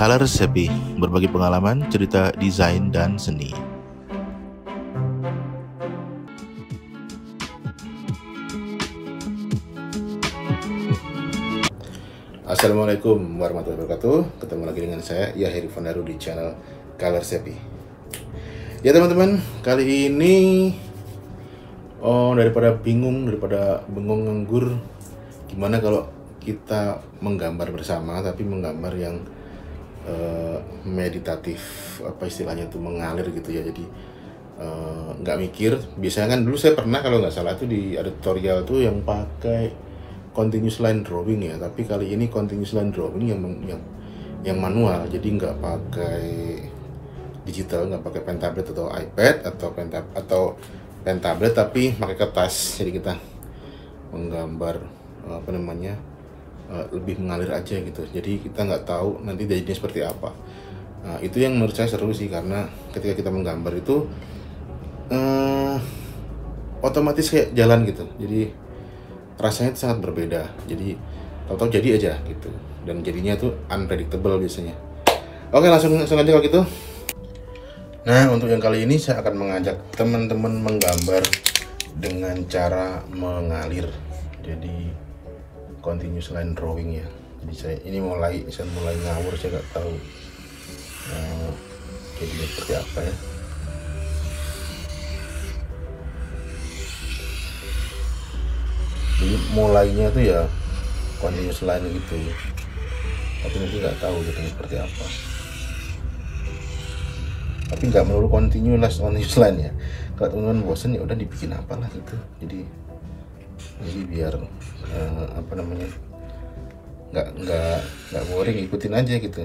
Color Recipe, berbagi pengalaman, cerita, desain, dan seni. Assalamualaikum warahmatullahi wabarakatuh. Ketemu lagi dengan saya, Yahir Fandaru, di channel Color Recipe. Ya teman-teman, kali ini daripada bengong nganggur, gimana kalau kita menggambar bersama, tapi menggambar yang meditatif, apa istilahnya tuh, mengalir gitu ya. Jadi nggak mikir. Biasanya kan dulu saya pernah, kalau nggak salah tuh ada tutorial tuh yang pakai continuous line drawing ya, tapi kali ini continuous line drawing yang manual, jadi nggak pakai digital, nggak pakai pen tablet atau iPad atau pen tablet, tapi pakai kertas. Jadi kita menggambar lebih mengalir aja gitu. Jadi kita nggak tahu nanti jadinya seperti apa. Nah, itu yang menurut saya seru sih, karena ketika kita menggambar itu otomatis kayak jalan gitu. Jadi rasanya itu sangat berbeda. Jadi tahu-tahu jadi aja gitu, dan jadinya tuh unpredictable biasanya. Oke, langsung aja kalau gitu. Nah, untuk yang kali ini saya akan mengajak teman-teman menggambar dengan cara mengalir. Jadi continuous line drawing ya. Jadi saya mulai ngawur, saya nggak tahu jadinya seperti apa ya. Jadi mulainya tuh ya continuous line gitu, tapi nanti nggak tahu jadinya seperti apa. Tapi nggak melulu continuous line ya. Kalau teman-teman bosan ya udah dibikin apalah gitu. Jadi biar nggak boring, ikutin aja gitu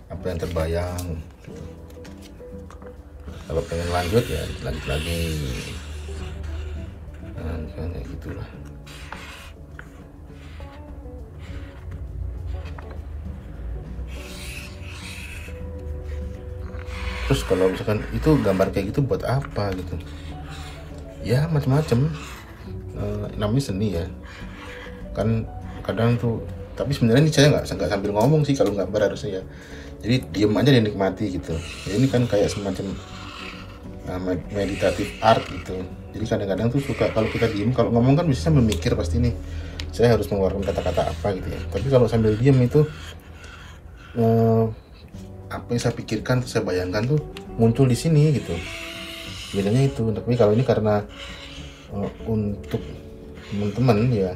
apa yang terbayang. Kalau pengen lanjut ya lanjut lagi. Nah, kayak gitulah. Terus kalau misalkan itu gambar kayak gitu buat apa gitu ya, macam-macam. Namanya seni ya kan, kadang tuh. Tapi sebenarnya ini saya nggak sambil ngomong sih kalau gambar harusnya ya. Jadi diem aja dan nikmati gitu. Jadi ini kan kayak semacam meditatif art gitu. Jadi kadang-kadang tuh suka kalau kita diem, kalau ngomong kan biasanya memikir pasti nih saya harus mengeluarkan kata-kata apa gitu ya. Tapi kalau sambil diem itu apa yang saya pikirkan, saya bayangkan tuh muncul di sini gitu. Bedanya itu. Tapi kalau ini karena untuk teman-teman ya,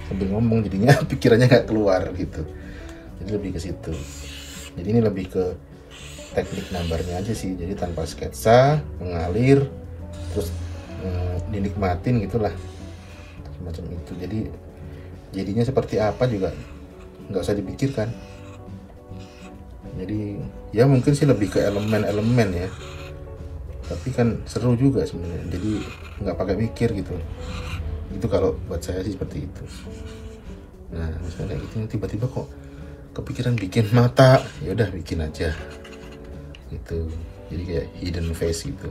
sambil ngomong jadinya pikirannya nggak keluar gitu. Jadi lebih ke situ. Jadi ini lebih ke teknik gambarnya aja sih. Jadi tanpa sketsa, mengalir, terus dinikmatin gitulah, semacam itu. Jadi jadinya seperti apa juga nggak usah dipikirkan. Jadi ya mungkin sih lebih ke elemen-elemen ya, tapi kan seru juga sebenarnya. Jadi nggak pakai mikir gitu. Itu kalau buat saya sih seperti itu. Nah, misalnya gitu, tiba-tiba kok kepikiran bikin mata, ya udah bikin aja gitu. Jadi kayak hidden face gitu.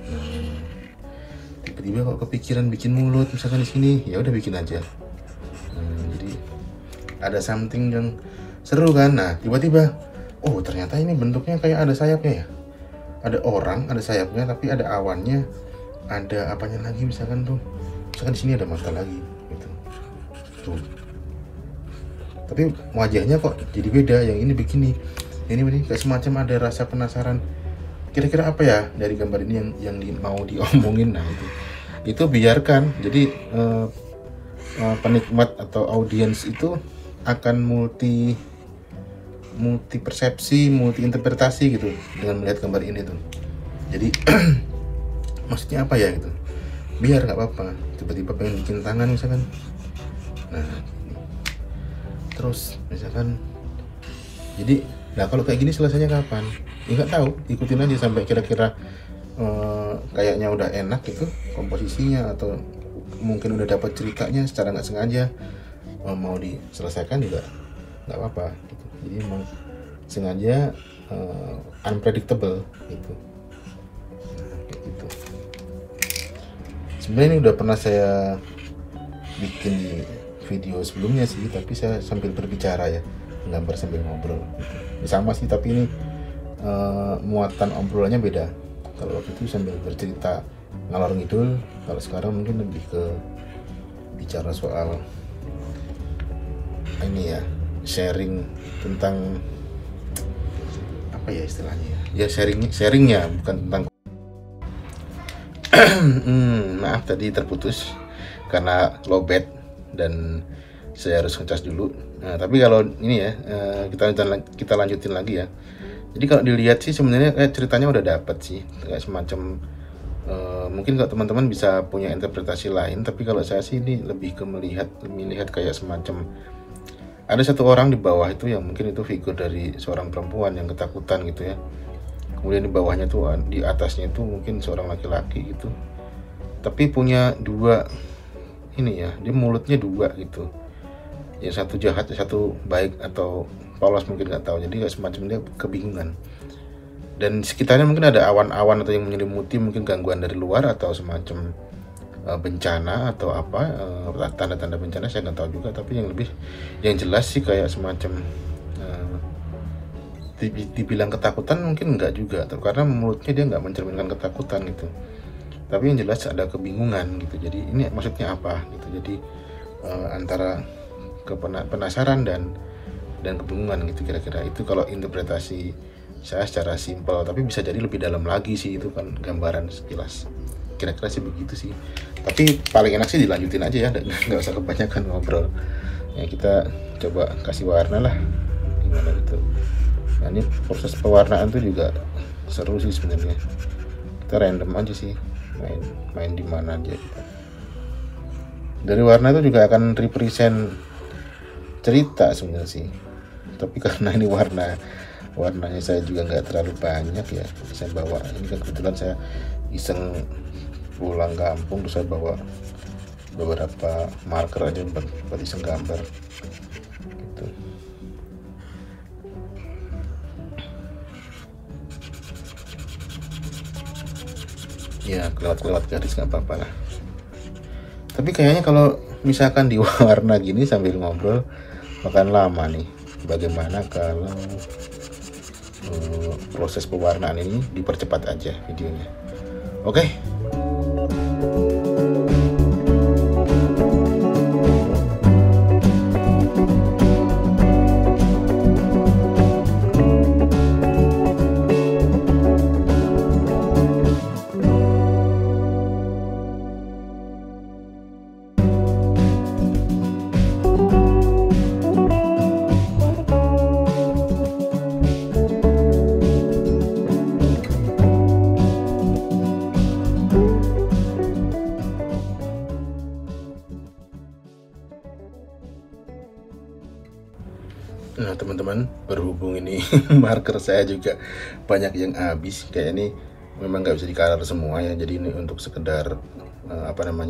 Nah, tiba-tiba kok kepikiran bikin mulut misalkan di sini, ya udah bikin aja. Jadi ada something yang seru kan. Nah, tiba-tiba oh ternyata ini bentuknya kayak ada sayapnya ya. Ada orang, ada sayapnya, tapi ada awannya, ada apanya lagi misalkan tuh. Misalkan di sini ada mata lagi gitu. Tuh. Tapi wajahnya kok jadi beda, yang ini begini. Ini kayak semacam ada rasa penasaran. Kira-kira apa ya dari gambar ini yang mau diomongin. Nah, itu biarkan. Jadi penikmat atau audiens itu akan multi persepsi, multi interpretasi gitu dengan melihat gambar ini tuh. Jadi maksudnya apa ya gitu. Biar nggak apa-apa. Tiba-tiba pengen bikin tangan misalkan. Nah, terus misalkan jadi, nah kalau kayak gini selesainya kapan? Ya nggak tahu. Ikutin aja sampai kira-kira kayaknya udah enak gitu komposisinya, atau mungkin udah dapat ceritanya secara nggak sengaja. Mau diselesaikan juga nggak apa-apa gitu. Jadi emang sengaja unpredictable gitu. Nah, kayak gitu. Sebenarnya ini udah pernah saya bikin di video sebelumnya sih, tapi saya sambil berbicara ya. gambar sambil ngobrol gitu. Ya, sama sih, tapi ini muatan obrolannya beda. Kalau waktu itu sambil bercerita ngalor ngidul, kalau sekarang mungkin lebih ke bicara soal ini ya, sharing tentang apa ya istilahnya ya, sharingnya bukan tentang maaf tadi terputus karena lowbat dan saya harus ngecas dulu. Nah, tapi kalau ini ya, kita lanjutin lagi ya. Jadi kalau dilihat sih sebenarnya ceritanya udah dapet sih, kayak semacam mungkin kalau teman-teman bisa punya interpretasi lain, tapi kalau saya sih ini lebih ke melihat kayak semacam ada satu orang di bawah itu yang mungkin itu figur dari seorang perempuan yang ketakutan gitu ya. Kemudian di bawahnya tuh, di atasnya itu mungkin seorang laki-laki gitu, tapi punya dua ini ya, dia mulutnya dua gitu, yang satu jahat, satu baik atau polos mungkin nggak tahu. Jadi kayak semacam dia kebingungan, dan sekitarnya mungkin ada awan-awan atau yang menyelimuti, mungkin gangguan dari luar atau semacam bencana atau apa, tanda-tanda bencana saya nggak tahu juga. Tapi yang jelas sih kayak semacam dibilang ketakutan mungkin enggak juga, karena mulutnya dia nggak mencerminkan ketakutan gitu, tapi yang jelas ada kebingungan gitu. Jadi ini maksudnya apa gitu. Jadi antara penasaran dan kebingungan gitu, kira-kira itu kalau interpretasi saya secara simpel. Tapi bisa jadi lebih dalam lagi sih, itu kan gambaran sekilas, kira-kira sih begitu sih. Tapi paling enak sih dilanjutin aja ya, nggak usah kebanyakan ngobrol ya. Kita coba kasih warna lah gimana gitu. Nah, ini proses pewarnaan tuh juga seru sih sebenarnya. Kita random aja sih, main di mana aja kita. Dari warna itu juga akan represent cerita sebenarnya sih. Tapi karena ini warnanya saya juga nggak terlalu banyak ya, saya bawa ini kan kebetulan saya iseng pulang kampung, terus saya bawa beberapa marker aja buat iseng gambar gitu. Ya kelewat garis nggak apa-apa lah. Tapi kayaknya kalau misalkan diwarna gini sambil ngobrol makan lama nih. Bagaimana kalau proses pewarnaan ini dipercepat aja videonya? Oke. Nah teman-teman, berhubung ini marker saya juga banyak yang habis, kayak ini memang nggak bisa di-color semua ya. Jadi ini untuk sekedar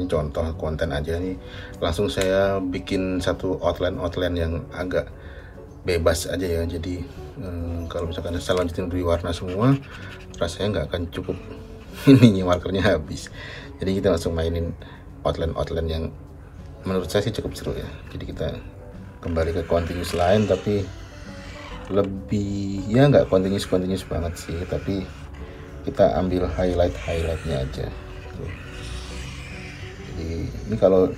contoh konten aja nih. Langsung saya bikin satu outline yang agak bebas aja ya. Jadi kalau misalkan saya lanjutin beri warna semua, rasanya nggak akan cukup ini markernya habis. Jadi kita langsung mainin outline yang menurut saya sih cukup seru ya. Jadi kita kembali ke continuous line, tapi lebih ya nggak continuous banget sih, tapi kita ambil highlightnya aja. Jadi ini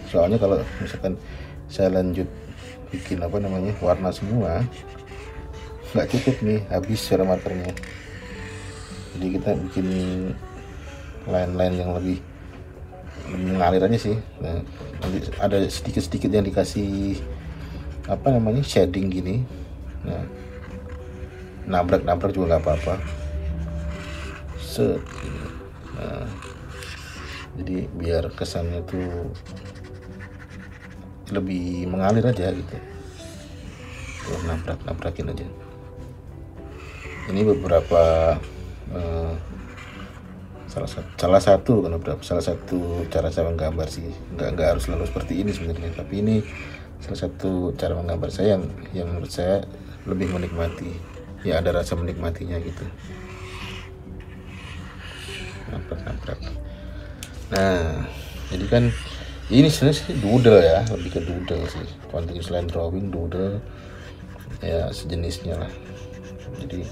soalnya kalau misalkan saya lanjut bikin warna semua, nggak cukup nih, habis cara markernya. Jadi kita bikin line yang lebih mengalir aja sih. Nah, nanti ada sedikit yang dikasih shading gini. Nah, nabrak juga nggak apa-apa. Nah, jadi biar kesannya tuh lebih mengalir aja gitu. Tuh, nabrakin aja. Ini beberapa salah satu cara saya menggambar sih. Nggak harus selalu seperti ini sebenarnya, tapi ini salah satu cara menggambar saya yang menurut saya lebih menikmati ya, ada rasa menikmatinya gitu. Nabrak. Nah, jadi kan ini sebenarnya sih doodle ya, lebih ke doodle sih, continuous line drawing, doodle. ya sejenisnya lah. Jadi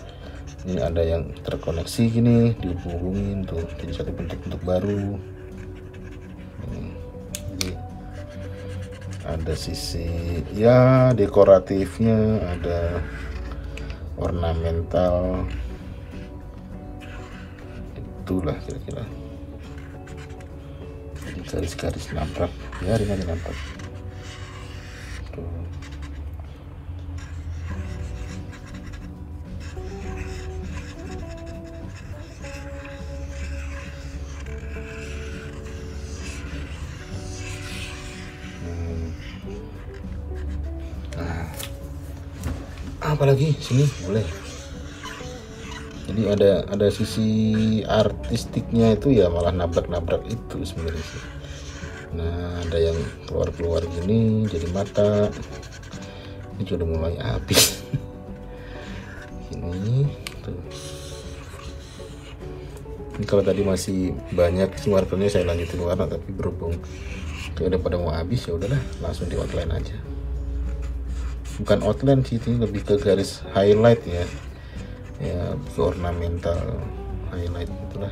ini ada yang terkoneksi gini, dihubungin tuh jadi satu bentuk baru. Jadi ada sisi ya dekoratifnya, ada ornamental, itulah kira-kira. Jadi garis-garis nabrak ya, ringan nabrak tuh. Nah, apalagi sini boleh. Jadi ada sisi artistiknya itu ya, malah nabrak-nabrak itu sebenarnya sih. Nah, ada yang keluar-keluar gini jadi mata. Ini sudah mulai habis. Ini tuh. Ini kalau tadi masih banyak sih warnanya saya lanjutin warna, tapi berhubung kayak udah pada mau habis ya udahlah, langsung di outline aja. Bukan outline sih, ini lebih ke garis highlight ya. Ya, ke ornamental highlight itulah.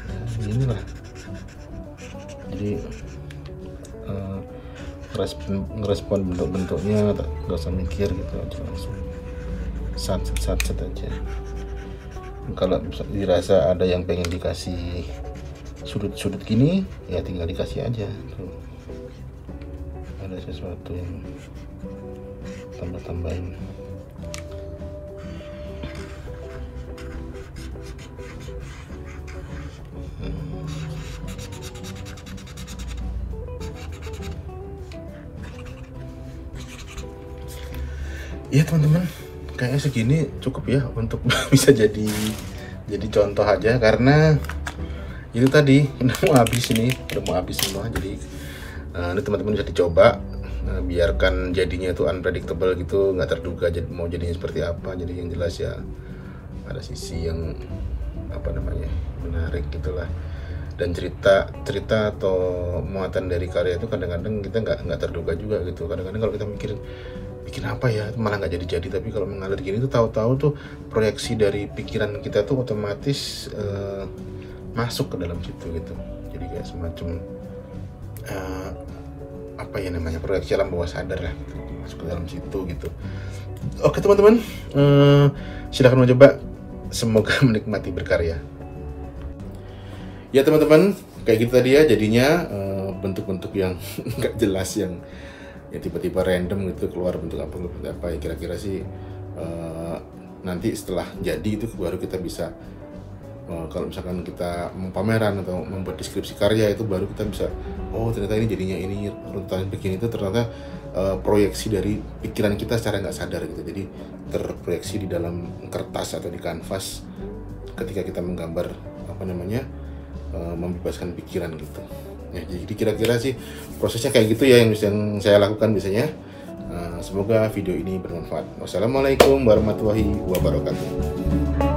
Nah, inilah. Jadi ngerespon bentuk-bentuknya, nggak usah mikir gitu aja, langsung sat aja. Kalau dirasa ada yang pengen dikasih sudut-sudut gini ya tinggal dikasih aja tuh. Ada sesuatu yang tambah-tambahin. Iya teman-teman, kayaknya segini cukup ya untuk bisa jadi contoh aja, karena itu tadi udah mau habis semua. Jadi ini teman-teman bisa dicoba, biarkan jadinya itu unpredictable gitu, nggak terduga mau jadinya seperti apa. Jadi yang jelas ya ada sisi yang menarik gitulah. Dan cerita atau muatan dari karya itu kadang-kadang kita nggak terduga juga gitu. Kadang-kadang kalau kita mikirin bikin apa ya, malah nggak jadi, tapi kalau mengalir gini tuh tahu-tahu tuh proyeksi dari pikiran kita tuh otomatis masuk ke dalam situ gitu. Jadi kayak semacam proyeksi alam bawah sadar lah gitu, masuk ke dalam situ gitu. Oke teman-teman, silakan mencoba, semoga menikmati berkarya. Ya teman-teman, kayak gitu tadi ya jadinya, bentuk-bentuk yang nggak jelas, yang ya tiba-tiba random gitu keluar bentuk apa ya, kira-kira sih nanti setelah jadi itu baru kita bisa, kalau misalkan kita mau pameran atau membuat deskripsi karya itu baru kita bisa, oh ternyata ini jadinya ini runtutan begini, itu ternyata proyeksi dari pikiran kita secara nggak sadar gitu. Jadi terproyeksi di dalam kertas atau di kanvas ketika kita menggambar membebaskan pikiran gitu. Ya, jadi kira-kira sih prosesnya kayak gitu ya yang saya lakukan biasanya. Semoga video ini bermanfaat. Wassalamualaikum warahmatullahi wabarakatuh.